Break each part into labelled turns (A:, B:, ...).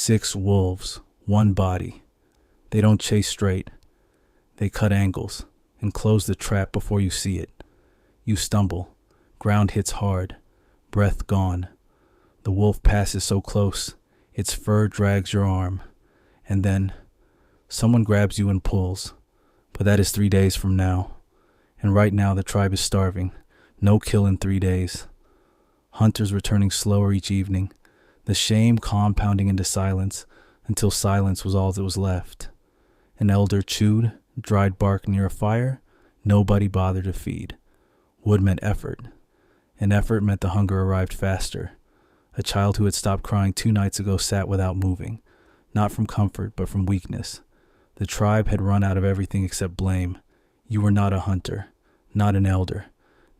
A: 6 wolves, 1 body. They don't chase straight. They cut angles and close the trap before you see it. You stumble. Ground hits hard. Breath gone. The wolf passes so close, its fur drags your arm. And then, someone grabs you and pulls. But that is 3 days from now. And right now the tribe is starving. No kill in 3 days. Hunters returning slower each evening. The shame compounding into silence until silence was all that was left. An elder chewed, dried bark near a fire. Nobody bothered to feed. Wood meant effort. And effort meant the hunger arrived faster. A child who had stopped crying 2 nights ago sat without moving, not from comfort, but from weakness. The tribe had run out of everything except blame. You were not a hunter, not an elder,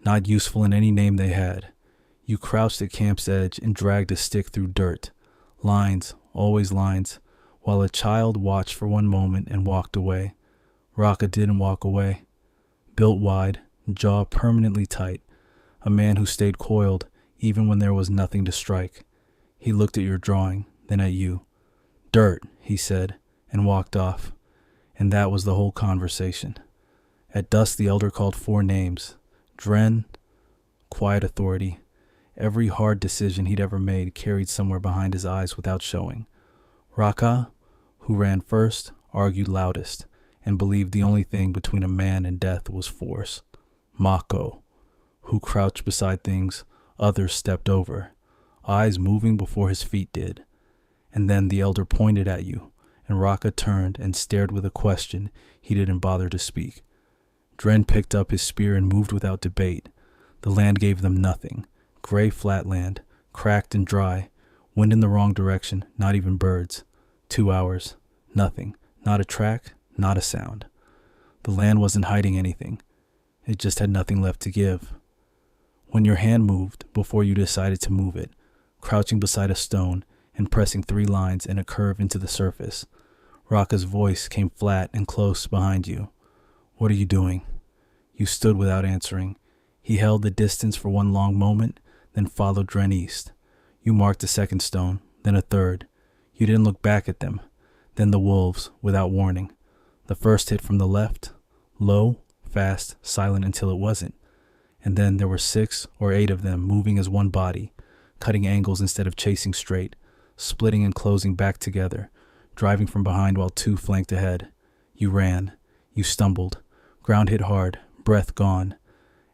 A: not useful in any name they had. You crouched at camp's edge and dragged a stick through dirt. Lines, always lines, while a child watched for 1 moment and walked away. Raka didn't walk away. Built wide, jaw permanently tight, a man who stayed coiled even when there was nothing to strike. He looked at your drawing, then at you. "Dirt," he said, and walked off. And that was the whole conversation. At dusk the elder called 4 names. Dren, quiet authority. Every hard decision he'd ever made carried somewhere behind his eyes without showing. Raka, who ran first, argued loudest, and believed the only thing between a man and death was force. Mako, who crouched beside things others stepped over, eyes moving before his feet did. And then the elder pointed at you, and Raka turned and stared with a question he didn't bother to speak. Dren picked up his spear and moved without debate. The land gave them nothing. Gray flat land, cracked and dry, wind in the wrong direction, not even birds. 2 hours, nothing, not a track, not a sound. The land wasn't hiding anything. It just had nothing left to give. When your hand moved, before you decided to move it, crouching beside a stone and pressing 3 lines in a curve into the surface, Raka's voice came flat and close behind you. "What are you doing?" You stood without answering. He held the distance for 1 long moment, then followed Dren east. You marked a 2nd stone, then a 3rd. You didn't look back at them. Then the wolves, without warning. The first hit from the left, low, fast, silent until it wasn't. And then there were 6 or 8 of them moving as 1 body, cutting angles instead of chasing straight, splitting and closing back together, driving from behind while 2 flanked ahead. You ran. You stumbled. Ground hit hard, breath gone.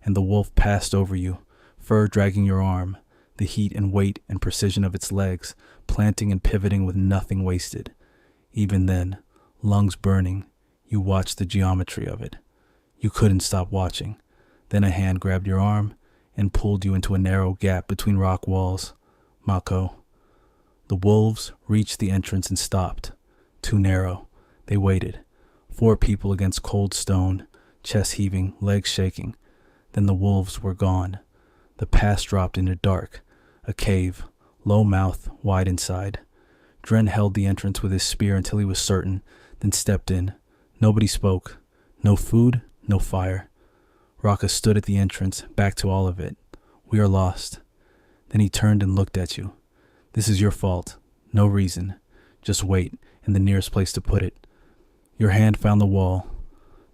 A: And the wolf passed over you, fur dragging your arm, the heat and weight and precision of its legs, planting and pivoting with nothing wasted. Even then, lungs burning, you watched the geometry of it. You couldn't stop watching. Then a hand grabbed your arm and pulled you into a narrow gap between rock walls. Mako. The wolves reached the entrance and stopped. Too narrow. They waited. 4 people against cold stone, chest heaving, legs shaking. Then the wolves were gone. The pass dropped into dark. A cave, low mouth, wide inside. Dren held the entrance with his spear until he was certain, then stepped in. Nobody spoke. No food, no fire. Raka stood at the entrance, back to all of it. "We are lost." Then he turned and looked at you. "This is your fault. No reason. Just wait, and the nearest place to put it." Your hand found the wall.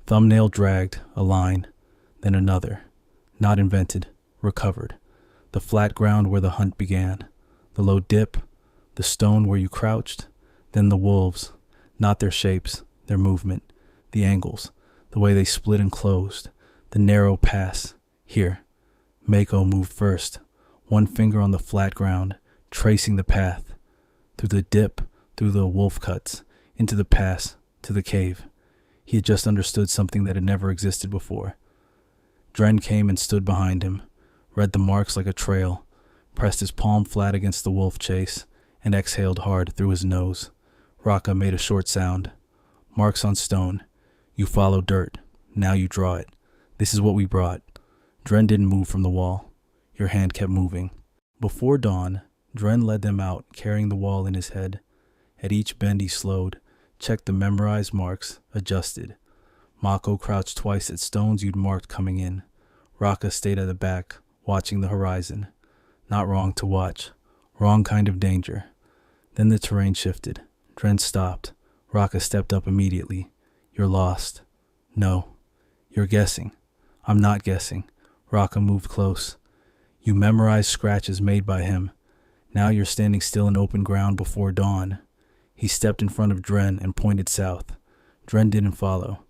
A: Thumbnail dragged, a line, then another. Not invented, recovered. The flat ground where the hunt began. The low dip, the stone where you crouched, then the wolves. Not their shapes, their movement, the angles, the way they split and closed. The narrow pass. Here. Mako moved first, 1 finger on the flat ground, tracing the path. Through the dip, through the wolf cuts, into the pass, to the cave. He had just understood something that had never existed before. Dren came and stood behind him, read the marks like a trail, pressed his palm flat against the wolf chase, and exhaled hard through his nose. Raka made a short sound. "Marks on stone. You follow dirt. Now you draw it. This is what we brought." Dren didn't move from the wall. Your hand kept moving. Before dawn, Dren led them out, carrying the wall in his head. At each bend he slowed, checked the memorized marks, adjusted. Mako crouched twice at stones you'd marked coming in. Raka stayed at the back, watching the horizon. Not wrong to watch. Wrong kind of danger. Then the terrain shifted. Dren stopped. Raka stepped up immediately. You're lost. No. You're guessing. I'm not guessing. Raka moved close. You memorized scratches made by him. Now you're standing still in open ground before dawn. He stepped in front of Dren and pointed south. Dren didn't follow.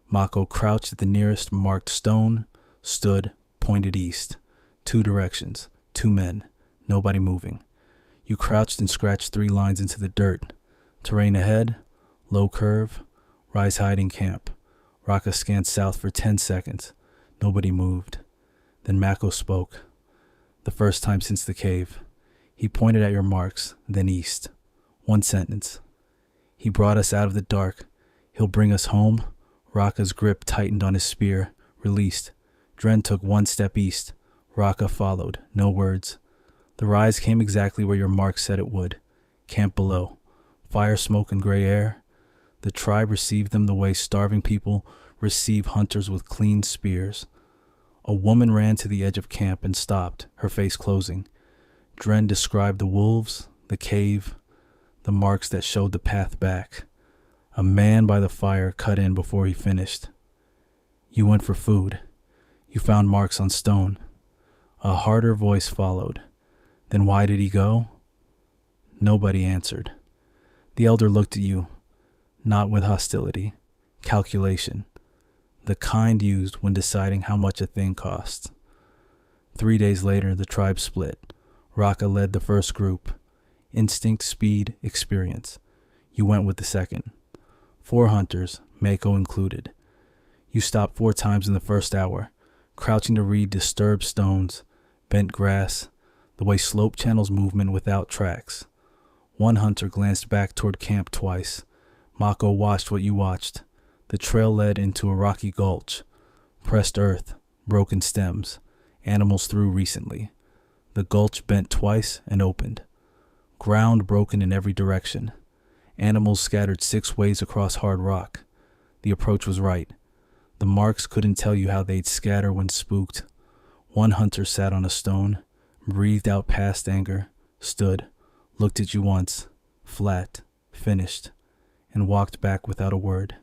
A: Mako crouched at the nearest marked stone, stood, pointed east. 2 directions, 2 men, nobody moving. You crouched and scratched 3 lines into the dirt. Terrain ahead, low curve, rise hiding camp. Raka scanned south for 10 seconds. Nobody moved. Then Mako spoke. The first time since the cave. He pointed at your marks, then east. 1 sentence. He brought us out of the dark. He'll bring us home. Raka's grip tightened on his spear, released. Dren took 1 step east. Raka followed, no words. The rise came exactly where your mark said it would. Camp below. Fire, smoke, and gray air. The tribe received them the way starving people receive hunters with clean spears. A woman ran to the edge of camp and stopped, her face closing. Dren described the wolves, the cave, the marks that showed the path back. A man by the fire cut in before he finished. You went for food. You found marks on stone. A harder voice followed. Then why did he go? Nobody answered. The elder looked at you, not with hostility, calculation, the kind used when deciding how much a thing costs. 3 days later, the tribe split. Raka led the first group. Instinct, speed, experience. You went with the second. 4 hunters, Mako included. You stopped 4 times in the first hour, crouching to read disturbed stones, bent grass, the way slope channels movement without tracks. 1 hunter glanced back toward camp twice. Mako watched what you watched. The trail led into a rocky gulch. Pressed earth, broken stems, animals through recently. The gulch bent twice and opened. Ground broken in every direction. Animals scattered 6 ways across hard rock. The approach was right. The marks couldn't tell you how they'd scatter when spooked. 1 hunter sat on a stone, breathed out past anger, stood, looked at you once, flat, finished, and walked back without a word.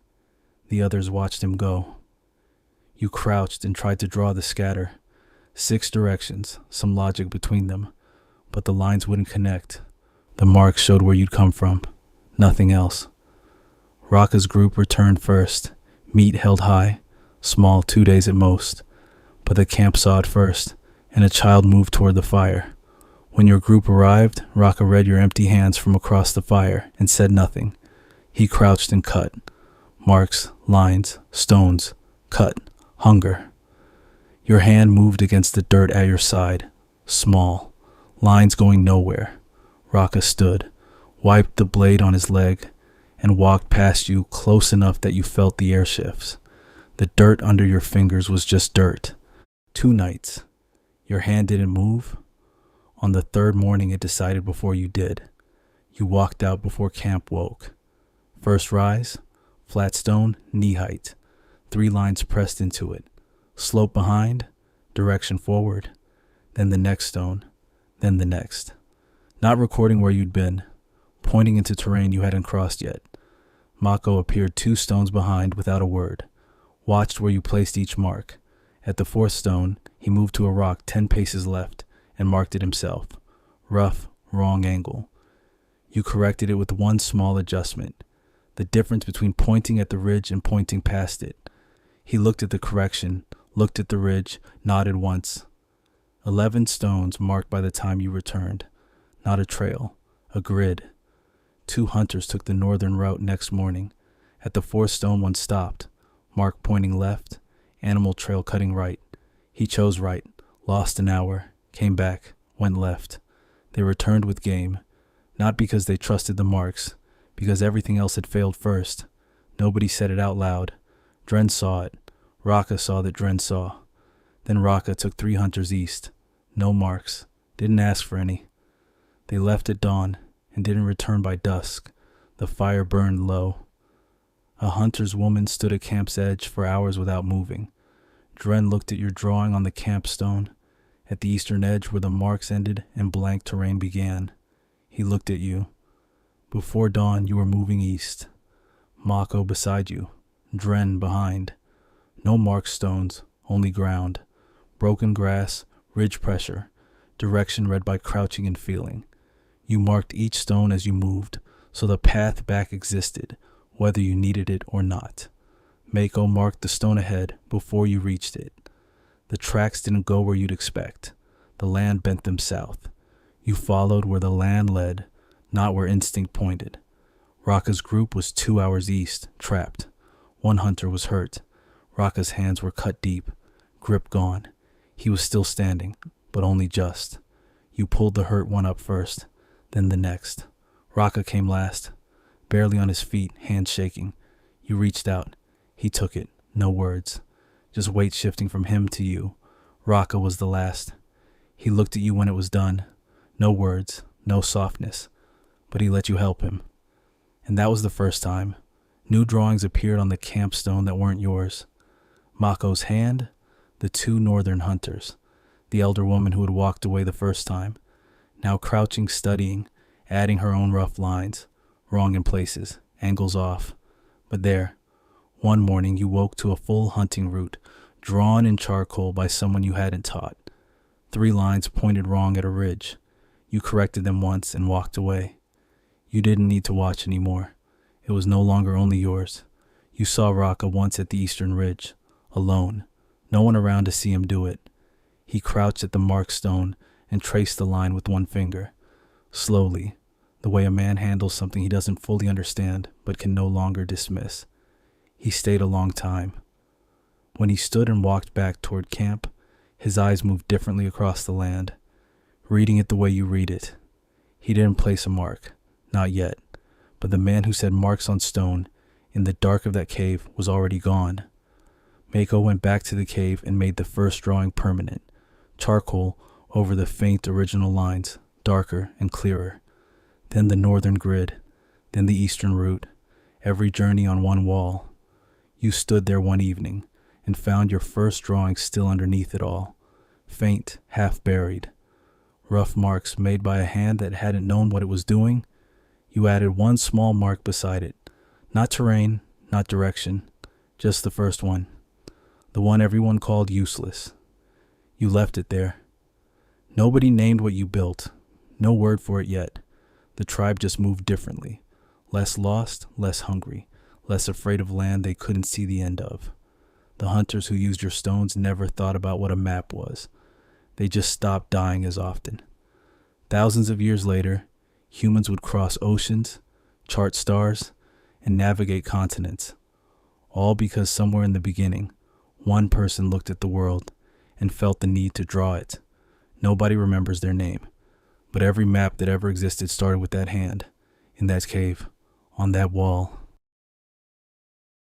A: The others watched him go. You crouched and tried to draw the scatter. 6 directions, some logic between them, but the lines wouldn't connect. The marks showed where you'd come from, nothing else. Raka's group returned first, meat held high, small, 2 days at most, but the camp saw it first, and a child moved toward the fire. When your group arrived, Raka read your empty hands from across the fire and said nothing. He crouched and cut. Marks, lines, stones, cut, hunger. Your hand moved against the dirt at your side, small, lines going nowhere. Raka stood, wiped the blade on his leg, and walked past you close enough that you felt the air shifts. The dirt under your fingers was just dirt. 2 nights. Your hand didn't move. On the 3rd morning, it decided before you did. You walked out before camp woke. First rise, flat stone, knee height. 3 lines pressed into it. Slope behind, direction forward. Then the next stone, then the next. Not recording where you'd been, pointing into terrain you hadn't crossed yet. Mako appeared 2 stones behind without a word. Watched where you placed each mark. At the 4th stone, he moved to a rock 10 paces left and marked it himself. Rough, wrong angle. You corrected it with 1 small adjustment. The difference between pointing at the ridge and pointing past it. He looked at the correction, looked at the ridge, nodded once. 11 stones marked by the time you returned. Not a trail, a grid. 2 hunters took the northern route next morning. At the 4th stone, one stopped. Mark pointing left, animal trail cutting right. He chose right, lost an hour, came back, went left. They returned with game, not because they trusted the marks, because everything else had failed first. Nobody said it out loud. Dren saw it. Raka saw that Dren saw. Then Raka took 3 hunters east. No marks. Didn't ask for any. They left at dawn and didn't return by dusk. The fire burned low. A hunter's woman stood at camp's edge for hours without moving. Dren looked at your drawing on the camp stone, at the eastern edge where the marks ended and blank terrain began. He looked at you. Before dawn, you were moving east. Mako beside you, Dren behind. No marked stones, only ground. Broken grass, ridge pressure, direction read by crouching and feeling. You marked each stone as you moved, so the path back existed, whether you needed it or not. Mako marked the stone ahead before you reached it. The tracks didn't go where you'd expect. The land bent them south. You followed where the land led, not where instinct pointed. Raka's group was 2 hours east, trapped. One hunter was hurt. Raka's hands were cut deep, grip gone. He was still standing, but only just. You pulled the hurt one up first, then the next. Raka came last, barely on his feet, hands shaking. You reached out. He took it, no words. Just weight shifting from him to you. Raka was the last. He looked at you when it was done. No words, no softness. But he let you help him. And that was the first time. New drawings appeared on the camp stone that weren't yours. Mako's hand, the two northern hunters, the elder woman who had walked away the first time, now crouching, studying, adding her own rough lines, wrong in places, angles off. But there, one morning you woke to a full hunting route, drawn in charcoal by someone you hadn't taught. 3 lines pointed wrong at a ridge. You corrected them once and walked away. You didn't need to watch anymore. It was no longer only yours. You saw Raka once at the eastern ridge, alone, no one around to see him do it. He crouched at the marked stone and traced the line with one finger, slowly, the way a man handles something he doesn't fully understand but can no longer dismiss. He stayed a long time. When he stood and walked back toward camp, his eyes moved differently across the land, reading it the way you read it. He didn't place a mark, not yet, but the man who said marks on stone in the dark of that cave was already gone. Mako went back to the cave and made the first drawing permanent, charcoal over the faint original lines, darker and clearer. Then the northern grid, then the eastern route, every journey on one wall. You stood there one evening and found your first drawing still underneath it all, faint, half buried. Rough marks made by a hand that hadn't known what it was doing. You added one small mark beside it, not terrain, not direction, just the first one, the one everyone called useless. You left it there. Nobody named what you built, no word for it yet. The tribe just moved differently, less lost, less hungry, less afraid of land they couldn't see the end of. The hunters who used your stones never thought about what a map was. They just stopped dying as often. Thousands of years later, humans would cross oceans, chart stars, and navigate continents, all because somewhere in the beginning, one person looked at the world and felt the need to draw it. Nobody remembers their name, but every map that ever existed started with that hand, in that cave, on that wall.